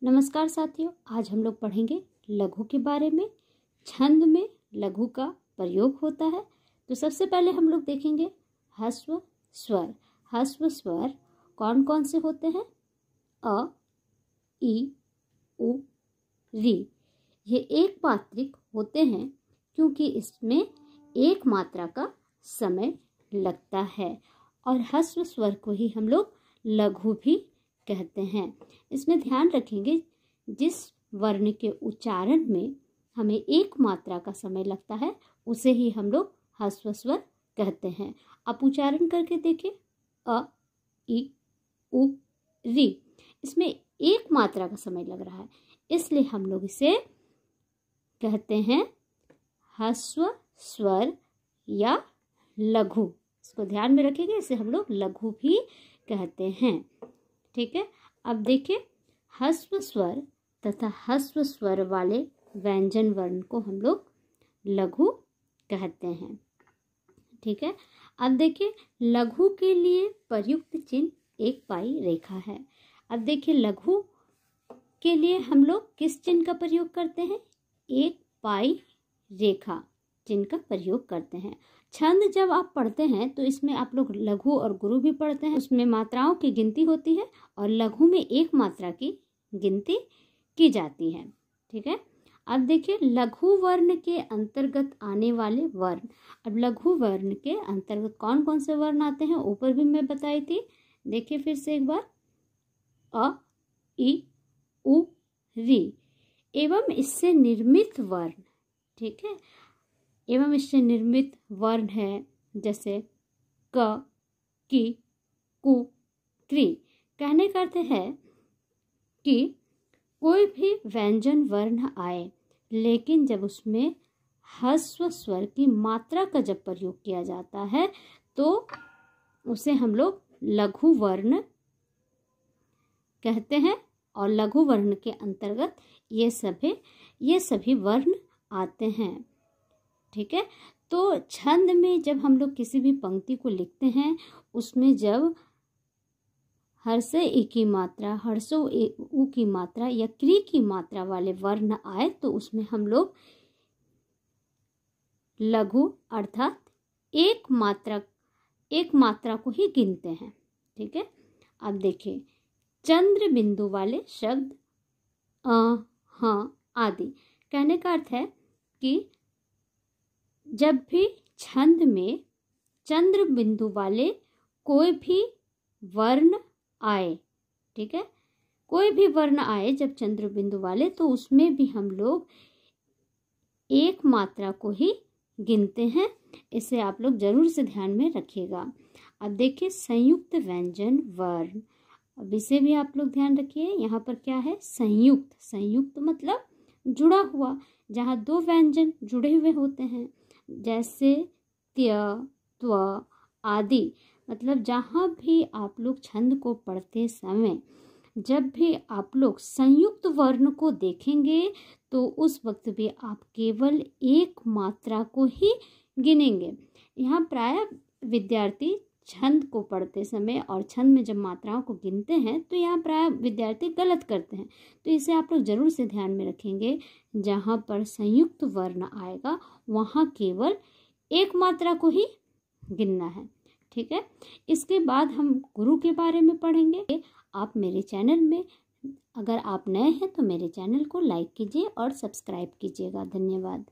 नमस्कार साथियों, आज हम लोग पढ़ेंगे लघु के बारे में। छंद में लघु का प्रयोग होता है। तो सबसे पहले हम लोग देखेंगे ह्रस्व स्वर। ह्रस्व स्वर कौन कौन से होते हैं? अ, ई, उ, री। ये एक मात्रिक होते हैं क्योंकि इसमें एक मात्रा का समय लगता है और ह्रस्व स्वर को ही हम लोग लघु भी कहते हैं। इसमें ध्यान रखेंगे जिस वर्ण के उच्चारण में हमें एक मात्रा का समय लगता है उसे ही हम लोग ह्रस्व स्वर कहते हैं। आप उच्चारण करके देखें, अ, ई, उ, री। इसमें एक मात्रा का समय लग रहा है, इसलिए हम लोग इसे कहते हैं ह्रस्व स्वर या लघु। इसको ध्यान में रखेंगे, इसे हम लोग लघु भी कहते हैं। ठीक है। अब देखिए, ह्रस्व स्वर तथा ह्रस्व स्वर वाले व्यंजन वर्ण को हम लोग लघु कहते हैं। ठीक है। अब देखिए, लघु के लिए प्रयुक्त चिन्ह एक पाई रेखा है। अब देखिए, लघु के लिए हम लोग किस चिन्ह का प्रयोग करते हैं? एक पाई रेखा चिन्ह का प्रयोग करते हैं। छंद जब आप पढ़ते हैं तो इसमें आप लोग लघु और गुरु भी पढ़ते हैं। उसमें मात्राओं की गिनती होती है और लघु में एक मात्रा की गिनती की जाती है। ठीक है। अब देखिए, लघु वर्ण के अंतर्गत आने वाले वर्ण। अब लघु वर्ण के अंतर्गत कौन कौन से वर्ण आते हैं ऊपर भी मैं बताई थी। देखिए फिर से एक बार, अ, ई, उ, री एवं इससे निर्मित वर्ण। ठीक है। एवं इससे निर्मित वर्ण है जैसे क, की, कु, क्री। कहने का अर्थ है कि कोई भी व्यंजन वर्ण आए लेकिन जब उसमें ह्रस्व स्वर की मात्रा का जब प्रयोग किया जाता है तो उसे हम लोग लघु वर्ण कहते हैं और लघु वर्ण के अंतर्गत ये सभी वर्ण आते हैं। ठीक है। तो छंद में जब हम लोग किसी भी पंक्ति को लिखते हैं उसमें जब हर्ष ई की मात्रा, हर्षो उ की मात्रा या क्री की मात्रा वाले वर्ण आए तो उसमें हम लोग लघु अर्थात एक मात्रा को ही गिनते हैं। ठीक है। अब देखिए, चंद्र बिंदु वाले शब्द अ, हाँ आदि। कहने का अर्थ है कि जब भी छंद में चंद्र बिंदु वाले कोई भी वर्ण आए, ठीक है, कोई भी वर्ण आए जब चंद्र बिंदु वाले तो उसमें भी हम लोग एक मात्रा को ही गिनते हैं। इसे आप लोग जरूर से ध्यान में रखिएगा। अब देखिए, संयुक्त व्यंजन वर्ण। अब इसे भी आप लोग ध्यान रखिए। यहाँ पर क्या है? संयुक्त। संयुक्त मतलब जुड़ा हुआ, जहाँ दो व्यंजन जुड़े हुए होते हैं जैसे त्य, त्व आदि। मतलब जहाँ भी आप लोग छंद को पढ़ते समय जब भी आप लोग संयुक्त वर्ण को देखेंगे तो उस वक्त भी आप केवल एक मात्रा को ही गिनेंगे। यहाँ प्रायः विद्यार्थी छंद को पढ़ते समय और छंद में जब मात्राओं को गिनते हैं तो यहाँ प्रायः विद्यार्थी गलत करते हैं। तो इसे आप लोग जरूर से ध्यान में रखेंगे। जहाँ पर संयुक्त वर्ण आएगा वहाँ केवल एक मात्रा को ही गिनना है। ठीक है। इसके बाद हम गुरु के बारे में पढ़ेंगे। आप मेरे चैनल में अगर आप नए हैं तो मेरे चैनल को लाइक कीजिए और सब्सक्राइब कीजिएगा। धन्यवाद।